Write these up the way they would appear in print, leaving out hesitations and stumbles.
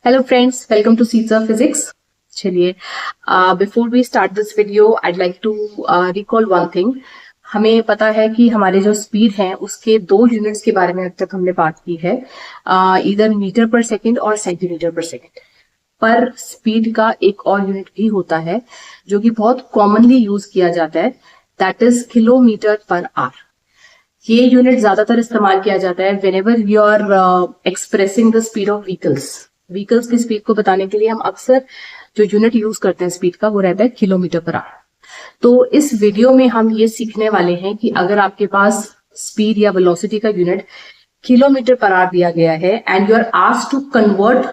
Hello friends, welcome to Seeds of Physics. चलिए, before we start this video, I'd like to recall one thing. हमें पता है कि हमारे जो स्पीड है उसके दो यूनिट्स के बारे में अब तक हमने बात की है, इधर मीटर पर सेकंड और सेंटीमीटर पर सेकंड। पर स्पीड का एक और यूनिट भी होता है जो कि बहुत कॉमनली यूज किया जाता है, that is kilometre per hour. ये यूनिट ज्यादातर इस्तेमाल किया जाता है whenever you are expressing the speed of vehicles की स्पीड को बताने के लिए हम अक्सर जो यूनिट यूज करते हैं स्पीड का वो रहता है किलोमीटर पर आवर। तो इस वीडियो में हम ये सीखने वाले हैं कि अगर आपके पास स्पीड या वेलोसिटी का यूनिट किलोमीटर पर आवर दिया गया है and you are asked to convert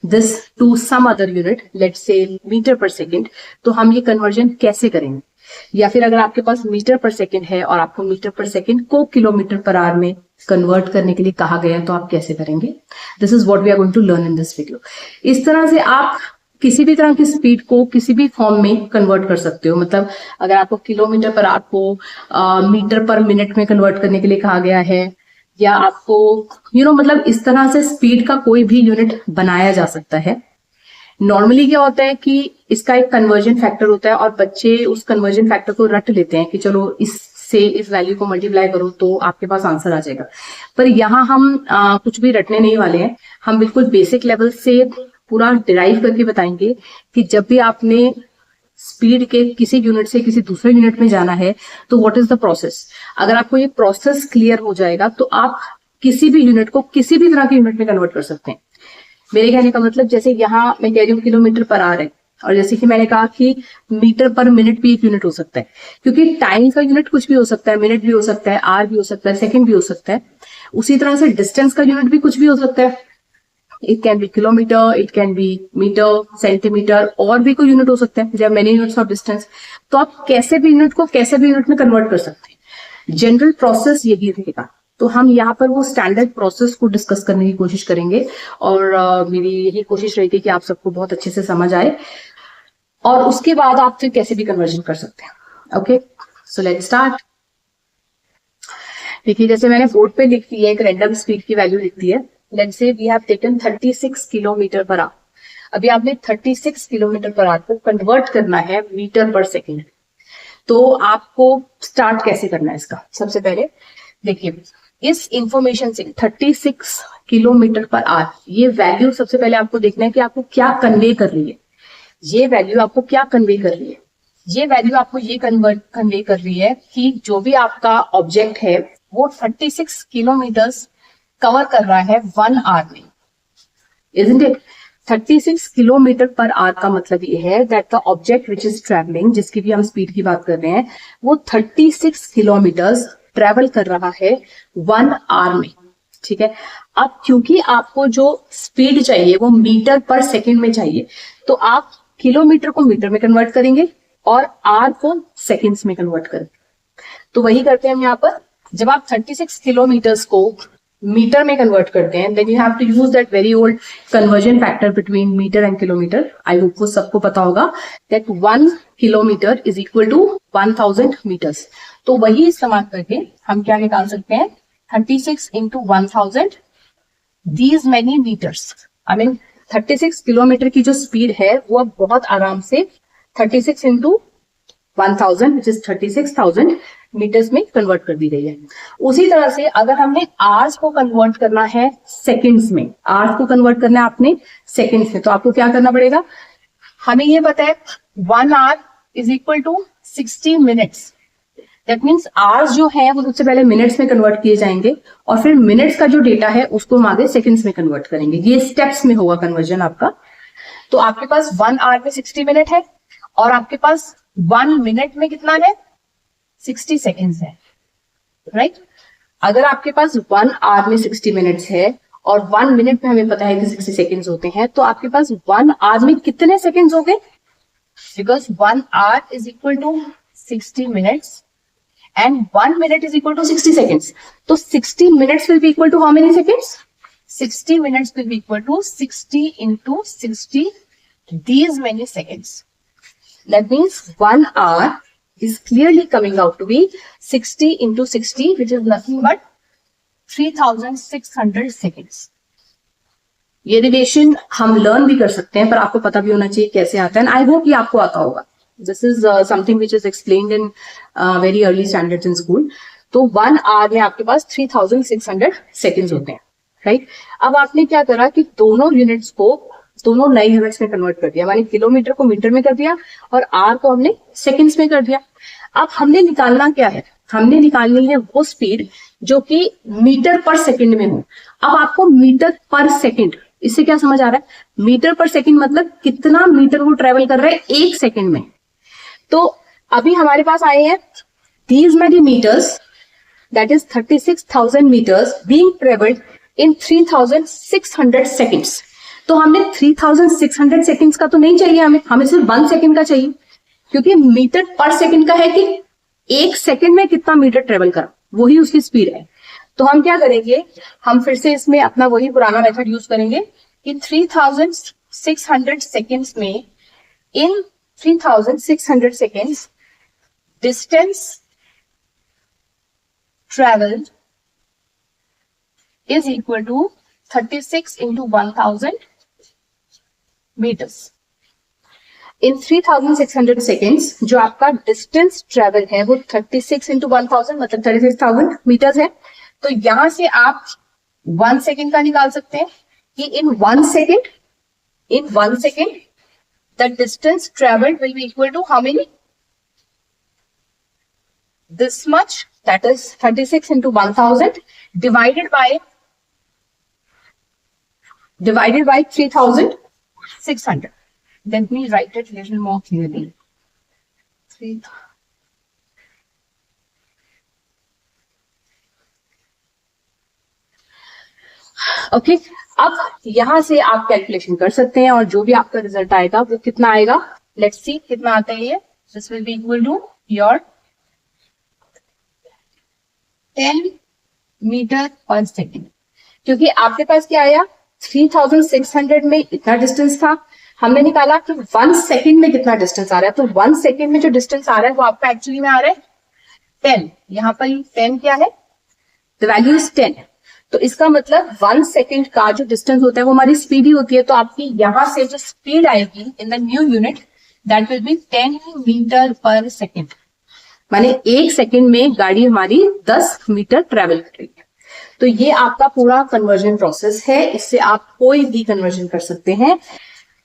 this to some other unit, let's say metre per second, तो हम ये कन्वर्जन कैसे करेंगे। या फिर अगर आपके पास मीटर पर सेकेंड है और आपको मीटर पर सेकेंड को किलोमीटर पर आवर में कन्वर्ट करने के लिए कहा गया है तो आप कैसे करेंगे। This is what we are going to learn in this video. इस तरह से आप किसी भी तरह की स्पीड को किसी भी फॉर्म में कन्वर्ट कर सकते हो। मतलब अगर आपको किलोमीटर पर आवर को मीटर पर मिनट में कन्वर्ट करने के लिए कहा गया है, या आपको मतलब इस तरह से स्पीड का कोई भी यूनिट बनाया जा सकता है। नॉर्मली क्या होता है कि इसका एक कन्वर्जन फैक्टर होता है और बच्चे उस कन्वर्जन फैक्टर को रट लेते हैं कि चलो इससे इस वैल्यू को मल्टीप्लाई करो तो आपके पास आंसर आ जाएगा। पर यहाँ हम कुछ भी रटने नहीं वाले हैं, हम बिल्कुल बेसिक लेवल से पूरा डिराइव करके बताएंगे कि जब भी आपने स्पीड के किसी यूनिट से किसी दूसरे यूनिट में जाना है तो व्हाट इज द प्रोसेस। अगर आपको ये प्रोसेस क्लियर हो जाएगा तो आप किसी भी यूनिट को किसी भी तरह के यूनिट में कन्वर्ट कर सकते हैं। मेरे कहने का मतलब, जैसे यहाँ मैं कह रही हूँ किलोमीटर पर आवर है, और जैसे कि मैंने कहा कि मीटर पर मिनट भी एक यूनिट हो सकता है, क्योंकि टाइम का यूनिट कुछ भी हो सकता है, मिनट भी हो सकता है, आवर भी हो सकता है, सेकंड भी हो सकता है। उसी तरह से डिस्टेंस का यूनिट भी कुछ भी हो सकता है। It can be kilometre, it can be metre, centimetre, और भी कोई यूनिट हो सकते हैं। जब मेनी यूनिट्स ऑफ डिस्टेंस, तो आप कैसे भी यूनिट को कैसे भी यूनिट में कन्वर्ट कर सकते हैं। जनरल प्रोसेस यही रहेगा। तो हम यहाँ पर वो स्टैंडर्ड प्रोसेस को डिस्कस करने की कोशिश करेंगे, और मेरी यही कोशिश रहेगी कि आप सबको बहुत अच्छे से समझ आए, और उसके बाद आप फिर कैसे भी कन्वर्जन कर सकते हैं। Okay, so let's start. देखिए, जैसे मैंने बोर्ड पे लिख दी है, एक रैंडम स्पीड की वैल्यू लिख दी है। Let's say we have taken 36 kilometre per hour. अभी आपने 36 किलोमीटर पर आवर को कन्वर्ट करना है मीटर पर सेकेंड। तो आपको स्टार्ट कैसे करना है इसका, सबसे पहले देखिए इस इंफॉर्मेशन से 36 किलोमीटर पर आवर, ये वैल्यू सबसे पहले आपको देखना है कि आपको क्या कन्वे कर रही है। ये वैल्यू आपको क्या कन्वे कर रही है? ये वैल्यू आपको ये कन्वे कर रही है कि जो भी आपका ऑब्जेक्ट है वो 36 किलोमीटर्स कवर कर रहा है 1 आवर में, isn't it. 36 kilometre per our का मतलब ये है that the object which is travelling, जिसकी भी हम स्पीड की बात कर रहे हैं, वो 36 किलोमीटर्स ट्रेवल कर रहा है 1 आवर में। ठीक है। अब क्योंकि आपको जो स्पीड चाहिए वो मीटर पर सेकेंड में चाहिए, तो आप किलोमीटर को मीटर में कन्वर्ट करेंगे और आवर को सेकेंड्स में कन्वर्ट करेंगे। तो वही करते हैं हम यहाँ पर। जब आप 36 किलोमीटर्स को मीटर में कन्वर्ट करते हैं, then you have to use that very old conversion factor between metre and kilometre. I hope वो सबको पता होगा that 1 kilometre is equal to 1000 metres. तो वही इस्तेमाल करके हम क्या निकाल सकते हैं, 36 into 1000 these many metres. I mean 36 kilometre की जो स्पीड है वो अब बहुत आराम से 36 इंटू 1000 विच इज 36,000 मीटर्स में कन्वर्ट कर दी गई है। उसी तरह से अगर हमने आवर्स को कन्वर्ट करना है सेकंड्स में, आवर्स को कन्वर्ट करना है आपने सेकंड्स में, तो आपको क्या करना पड़ेगा। हमें ये पता है 1 hour is equal to 60 minutes. That means hours जो है वो सबसे पहले मिनट्स में कन्वर्ट किए जाएंगे और फिर मिनट्स का जो डेटा है उसको हम आगे सेकंड्स में कन्वर्ट करेंगे। ये स्टेप्स में होगा कन्वर्जन आपका। तो आपके पास 1 आवर में 60 मिनट है और आपके पास 1 मिनट में कितना है, 60 सेकेंड्स है, राइट। अगर आपके पास 1 आवर में 60 मिनट्स है और 1 मिनट में हमें पता है कि 60 सेकेंड्स होते हैं, तो आपके पास 1 आवर में कितने सेकेंड्स हो गए, because 1 hour is equal to 60 minutes and 1 minute is equal to 60 seconds. So 60 minutes will be equal to how many seconds? 60 minutes will be equal to 60 into 60 these many seconds. That means 1 hour is clearly coming out to be 60 into 60, which is nothing but 3600 seconds. ये derivation हम learn भी कर सकते हैं, पर आपको पता भी होना चाहिए कैसे आता है। आई होप ये आपको आता होगा। This is something which is explained in very early standards in school. तो 1 आवर में आपके पास 3600 सेकेंड्स होते हैं, राइट। अब आपने क्या करा कि दोनों यूनिट्स को दोनों नए यूनिट्स में कन्वर्ट कर दिया, माने किलोमीटर को मीटर में कर दिया और आर को हमने सेकेंड्स में कर दिया। अब हमने निकालना क्या है, हमने निकालनी है वो स्पीड जो कि मीटर पर सेकंड में हो। अब आपको मीटर पर सेकंड, इससे क्या समझ आ रहा है, मीटर पर सेकंड मतलब कितना मीटर वो ट्रेवल कर रहा है एक सेकंड में। तो अभी हमारे पास आए हैं these many metres, that is 36,000 metres being travelled in 3600 seconds. तो हमने 3600 सेकेंड्स का तो नहीं चाहिए, हमें सिर्फ 1 सेकेंड का चाहिए, क्योंकि मीटर पर सेकेंड का है कि एक सेकेंड में कितना मीटर ट्रेवल करा, वही उसकी स्पीड है। तो हम क्या करेंगे, हम फिर से इसमें अपना वही पुराना मेथड यूज करेंगे कि 3600 सेकेंड्स में इन 3600 seconds distance travelled is equal to 36 into 1000 meters. In 3600 seconds जो आपका डिस्टेंस ट्रेवल है वो 36 into 1000 मतलब 36,000 मीटर्स है। तो यहां से आप 1 सेकेंड का निकाल सकते हैं कि in 1 second the distance traveled will be equal to how many? This much, that is 36 into 1000 divided by 3600. Let me write it a little more clearly. Okay, अब यहां से आप कैलकुलेशन कर सकते हैं और जो भी आपका रिजल्ट आएगा वो कितना आएगा, लेट्स सी कितना आता है ये। This will be equal to your 10 metre per second, क्योंकि आपके पास क्या आया 3600 में इतना डिस्टेंस था, हमने निकाला कि 1 सेकेंड में कितना डिस्टेंस आ रहा है। तो 1 सेकेंड में जो डिस्टेंस आ रहा है वो आपका एक्चुअली में आ रहा है 10। यहां पर 10 क्या है, द वैल्यू इज 10। तो इसका मतलब 1 सेकेंड का जो डिस्टेंस होता है वो हमारी स्पीड ही होती है। तो आपकी यहां से जो स्पीड आएगी in the new unit that will be 10 metre per second, माने एक सेकेंड में गाड़ी हमारी 10 मीटर ट्रेवल कर रही है। तो ये आपका पूरा कन्वर्जन प्रोसेस है, इससे आप कोई भी कन्वर्जन कर सकते हैं।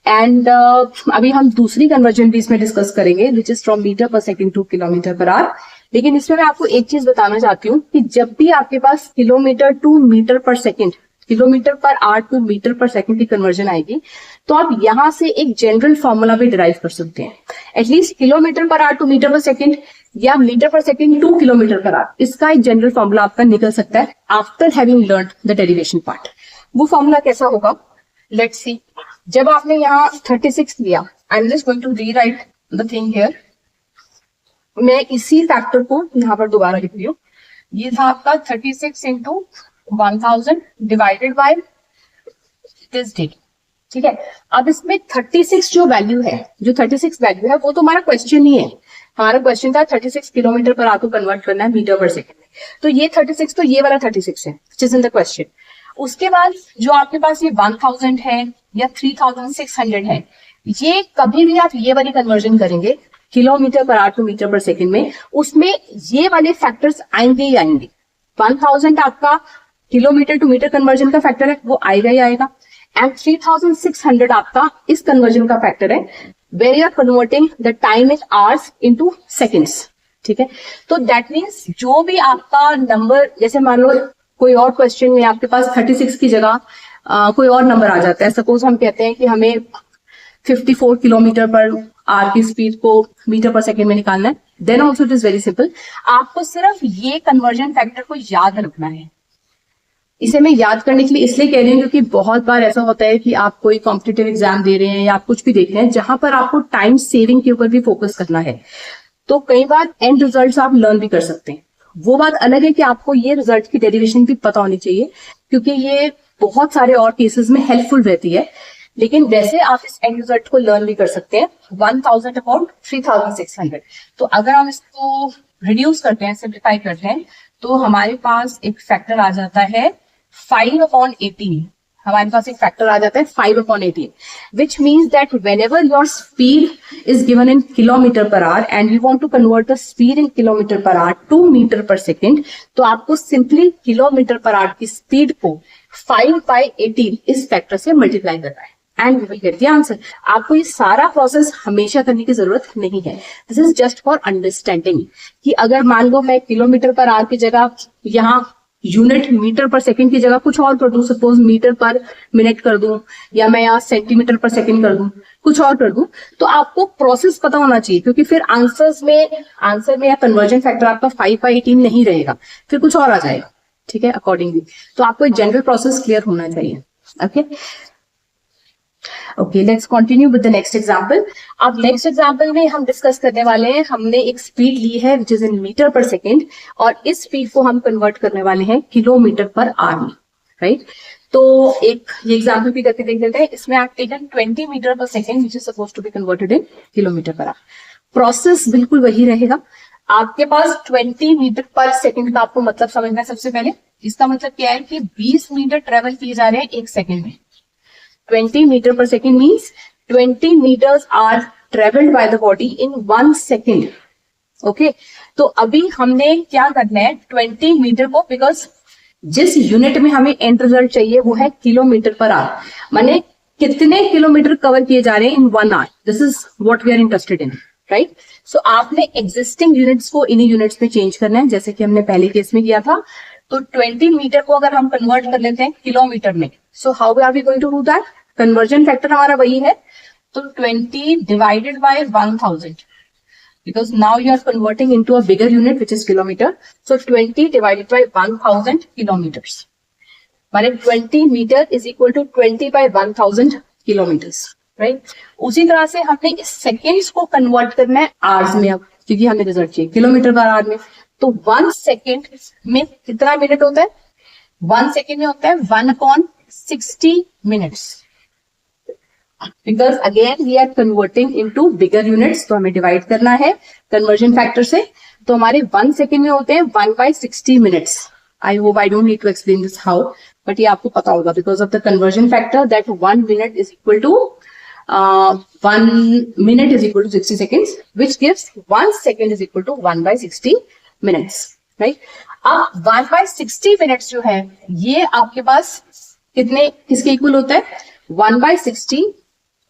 एंड अभी हम दूसरी कन्वर्जन भी इसमें डिस्कस करेंगे which is from metre per second to kilometre per our. लेकिन इसमें मैं आपको एक चीज बताना चाहती हूँ कि जब भी आपके पास kilometre to metre per second, kilometre per hour to metre per second की कन्वर्जन आएगी, तो आप यहां से एक जनरल फॉर्मूला भी डिराइव कर सकते हैं। At least kilometre per hour to metre per second या metre per second to kilometre per hour, इसका एक जनरल फॉर्मूला आपका निकल सकता है after having learn the derivation part. वो फॉर्मूला कैसा होगा, लेट्स सी। जब आपने यहाँ 36 लिया, I am just going to rewrite the thing here, मैं इसी फैक्टर को यहाँ पर दोबारा लिख रही हूँ। ये था आपका 36 into 1000 divided by this data, ठीक है। अब इसमें 36 जो वैल्यू है, जो 36 वैल्यू है वो तो हमारा क्वेश्चन ही है। हमारा क्वेश्चन था 36 किलोमीटर पर आवर को कन्वर्ट करना है मीटर पर सेकेंड में। तो ये 36 तो ये वाला 36 है which is in the question. उसके बाद जो आपके पास ये 1000 है या 3600 है, ये कभी भी आप ये वाली कन्वर्जन करेंगे kilometre per hour to metre per second में, उसमें ये वाले फैक्टर्स आएंगे ही आएंगे। 1000 आपका किलोमीटर टू मीटर कन्वर्जन का फैक्टर है, वो आएगा ही आएगा। एंड 3600 आपका इस कन्वर्जन का फैक्टर है, where you are converting the time in hours into seconds, ठीक है। तो दैट मीन्स जो भी आपका नंबर, जैसे मान लो कोई और क्वेश्चन में आपके पास 36 की जगह कोई और नंबर आ जाता है। सपोज हम कहते हैं कि हमें 54 किलोमीटर पर आवर की स्पीड को मीटर पर सेकेंड में निकालना है, then also it is very simple. आपको सिर्फ ये कन्वर्जन फैक्टर को याद रखना है। इसे मैं याद करने के लिए इसलिए कह रही हूँ क्योंकि बहुत बार ऐसा होता है कि आप कोई कॉम्पिटिटिव एग्जाम दे रहे हैं या आप कुछ भी देख रहे हैं जहां पर आपको टाइम सेविंग के ऊपर भी फोकस करना है, तो कई बार एंड रिजल्ट्स आप लर्न भी कर सकते हैं। वो बात अलग है कि आपको ये रिजल्ट की डेरिवेशन भी पता होनी चाहिए, क्योंकि ये बहुत सारे और केसेस में हेल्पफुल रहती है। लेकिन वैसे आप इस एंड रिजल्ट को लर्न भी कर सकते हैं 1000 अपॉन 3600। तो अगर हम इसको रिड्यूस करते हैं, सिंप्लीफाई करते हैं, तो हमारे पास एक फैक्टर आ जाता है 5 अपॉन 18। हमारे पास एक फैक्टर आ जाता है 5/18, which means that whenever your speed is given in kilometre per hour and you want to convert the speed in kilometre per hour to metre per second, तो आपको simply kilometre per hour की speed को 5/18 इस factor से multiply करना है and we will get the answer. आपको ये सारा प्रोसेस हमेशा करने की जरूरत नहीं है, this is just for understanding कि अगर मान लो मैं किलोमीटर पर आवर की जगह यहाँ यूनिट मीटर पर सेकंड की जगह कुछ और कर दूं, सपोज मीटर पर मिनट कर दूं या मैं यहाँ सेंटीमीटर पर सेकंड कर दूं, कुछ और कर दूं, तो आपको प्रोसेस पता होना चाहिए, क्योंकि फिर आंसर में या कन्वर्जन फैक्टर आपका 5/18 नहीं रहेगा, फिर कुछ और आ जाएगा, ठीक है, अकॉर्डिंगली। तो आपको एक जनरल प्रोसेस क्लियर होना चाहिए। Okay, let's continue with the next example. अब नेक्स्ट एग्जांपल में हम डिस्कस करने वाले हैं, हमने एक स्पीड ली है which is in metre per second और इस स्पीड को हम कन्वर्ट करने वाले हैं किलोमीटर पर आवर में, राइट। तो एक ये एग्जांपल भी करके देख लेते हैं। इसमें आप taken 20 metre per second which is suppose to be converted in kilometre per hour. Process बिल्कुल वही रहेगा। आपके पास 20 मीटर पर सेकेंड का आपको मतलब समझना है। सबसे पहले इसका मतलब क्या है कि 20 मीटर ट्रेवल किए जा रहे हैं एक सेकेंड में। 20 meter per second means 20 meters are traveled by the body in 1 second. Okay, तो अभी हमने क्या करना है 20 मीटर को, बिकॉज जिस यूनिट में हमें एंड रिजल्ट चाहिए वो है किलोमीटर पर आवर, माने कितने किलोमीटर कवर किए जा रहे हैं in 1 hour. This is what we are interested in, right. So आपने एग्जिस्टिंग यूनिट्स को इन्हीं यूनिट्स में चेंज करना है, जैसे कि हमने पहले केस में किया था। तो 20 मीटर को अगर हम कन्वर्ट कर लेते हैं किलोमीटर में, so how are we going to do that? Conversion factor हमारा वही है, तो 20 divided by 1000, because now you are converting into a bigger unit which is kilometre. So 20 divided by 1000 kilometres, माने 20 metre is equal to 20 by 1000 kilometres, right. उसी तरह से हमने इस सेकेंड्स को कन्वर्ट करना है आवर्स में, अब क्योंकि हमें रिजल्ट चाहिए किलोमीटर पर आवर में। तो 1 सेकेंड में कितना मिनट होता है? 1 सेकेंड में होता है 1/60 minutes, because again we are converting into bigger units, तो हमें डिवाइड करना है कन्वर्जन फैक्टर से। तो हमारे 1 सेकेंड में होते हैं 1/60 minutes. I hope I don't need to explain this how, but ये आपको पता होगा because of the conversion factor that 1 minute is equal to 1 minute is equal to 60 seconds, which gives 1 second is equal to 1/60 minutes, right? अब 1/60 minutes जो है ये आपके पास कितने किसके इक्वल होता है? 1/60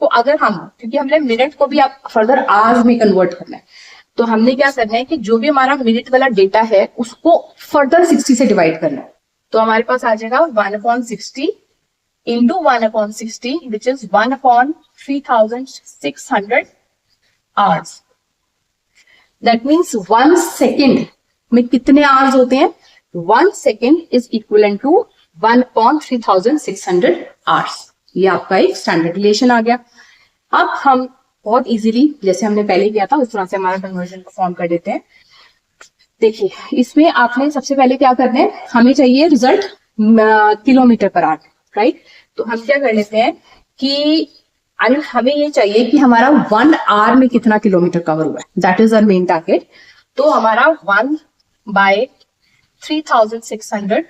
को अगर हम, क्योंकि हमने मिनट को भी आप फर्दर आवर्स में कन्वर्ट करना है, तो हमने क्या करना है कि जो भी हमारा मिनट वाला डेटा है उसको फर्दर 60 से डिवाइड करना है। तो हमारे पास आ जाएगा 1/60 into 1/60, which is 1/3600 hours. That means 1 second में कितने hours होते हैं? 1 second is equivalent to 1/3600 hours. ये आपका एक स्टैंडर्ड रिलेशन आ गया। अब हम बहुत इजीली, जैसे हमने पहले किया था उस तरह से हमारा कन्वर्जन परफॉर्म कर देते हैं। देखिए इसमें आपने सबसे पहले क्या करना है, हमें चाहिए result kilometre per our, right. तो हम क्या कर लेते हैं कि हमें ये चाहिए कि हमारा 1 आवर में कितना किलोमीटर कवर हुआ है, that is our main target. तो हमारा 1/3600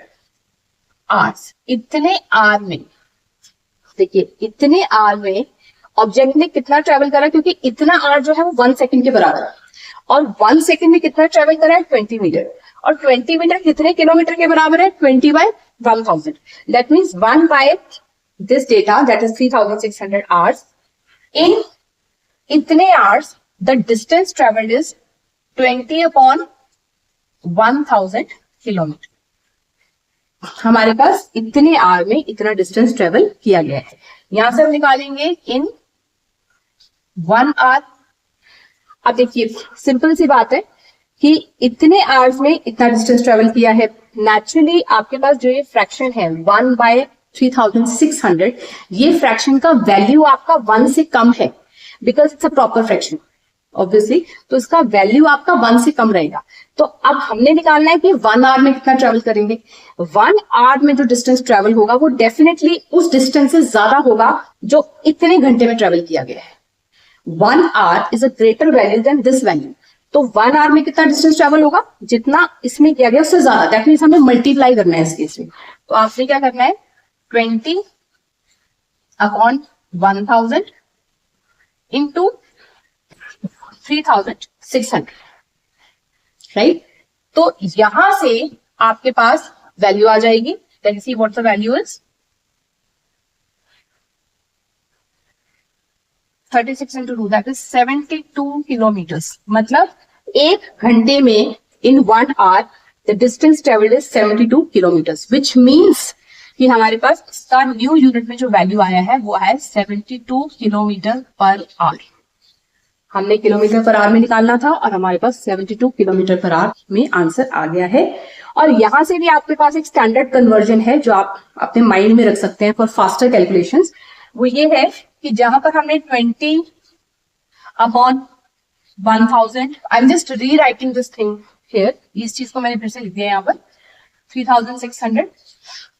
आवर्स, इतने आवर में, देखिए इतने आवर में ऑब्जेक्ट ने कितना ट्रेवल करा, क्योंकि इतना आवर जो है वो 1 सेकेंड के बराबर है, और 1 सेकेंड में कितना ट्रेवल करा है? 20 मीटर, और 20 मीटर कितने किलोमीटर के बराबर है? 20/1000। That means 1 by this data, that is 3600 hours, in इतने hours the distance traveled is 20/1000 kilometre. हमारे पास इतने आवर में इतना डिस्टेंस ट्रेवल किया गया है। यहां से हम निकालेंगे इन 1 आवर। अब देखिए सिंपल सी बात है कि इतने आवर्स में इतना डिस्टेंस ट्रेवल किया है। नेचुरली आपके पास जो ये फ्रैक्शन है 1/3600, ये फ्रैक्शन का वैल्यू आपका 1 से कम है, because it's a proper fraction obviously, तो इसका वैल्यू आपका 1 से कम रहेगा। तो अब हमने निकालना है कि 1 आवर में कितना ट्रेवल करेंगे। 1 आवर में जो डिस्टेंस ट्रेवल होगा वो डेफिनेटली उस डिस्टेंस से ज्यादा होगा जो इतने घंटे में ट्रेवल किया गया है। 1 hour is a greater value than this value. तो 1 आवर में कितना डिस्टेंस ट्रेवल होगा? जितना इसमें किया गया उससे ज्यादा, दैट मीन्स हमें मल्टीप्लाई करना है इस केस में। तो आपने क्या करना है, 20 अपॉन 1000 इंटू 3600, राइट। तो यहां से आपके पास वैल्यू आ जाएगी। Let's see what the value is 36 into 2 that is 72 kilometres. मतलब 1 घंटे में in 1 hour the distance travelled is 72 kilometres, which means कि हमारे पास इसका न्यू यूनिट में जो वैल्यू आया है वो है 72 किलोमीटर पर आवर। हमने किलोमीटर पर आवर में निकालना था और हमारे पास 72 किलोमीटर पर आवर में आंसर आ गया है। और यहां से भी आपके पास एक स्टैंडर्ड कन्वर्जन है जो आप अपने माइंड में रख सकते हैं फॉर फास्टर कैलकुलेशंस। वो ये है कि जहां पर हमने 20 अपॉन 1000, आई एम जस्ट री राइटिंग दिस थिंग हियर, इस चीज को मैंने फिर से लिख दिया यहाँ पर 3600।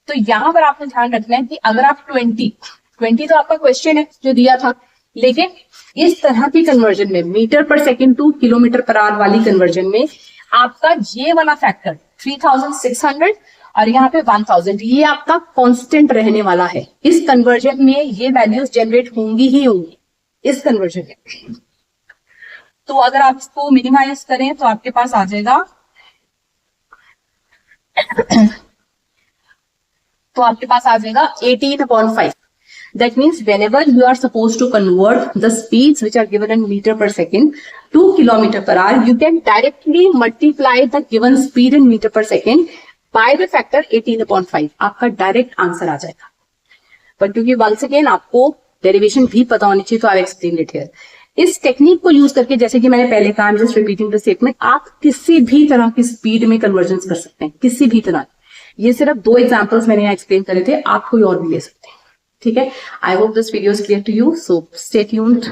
तो यहां पर आपको ध्यान रखना है कि अगर आप 20 तो आपका क्वेश्चन है जो दिया था, लेकिन इस तरह की कन्वर्जन में metre per second to kilometre per our वाली कन्वर्जन में आपका ये वाला फैक्टर 3600 और यहाँ पे 1000 ये आपका कांस्टेंट रहने वाला है। इस कन्वर्जन में ये वैल्यूज जनरेट होंगी ही होंगी इस कन्वर्जन में। तो अगर आप इसको मिनिमाइज करें तो आपके पास आ जाएगा तो आपके पास आ जाएगा 18/5। That means whenever you are supposed to convert the speeds which are given in meter per second to kilometer per hour, you can directly multiply the given speed in meter per second by the factor 18/5। आपका direct answer आ जाएगा। पर क्योंकि once again आपको derivation भी पता होनी चाहिए तो आई एक्सप्लेन इट हियर। इस टेक्निक को यूज करके, जैसे कि मैंने पहले कहा, जस्ट रिपीटिंग द स्टेटमेंट, आप किसी भी तरह की स्पीड में कन्वर्जन कर सकते हैं, किसी भी तरह। ये सिर्फ 2 एग्जांपल्स मैंने यहाँ एक्सप्लेन करे थे, आप कोई और भी ले सकते हैं। ठीक है, I hope this video is clear to you, so stay tuned.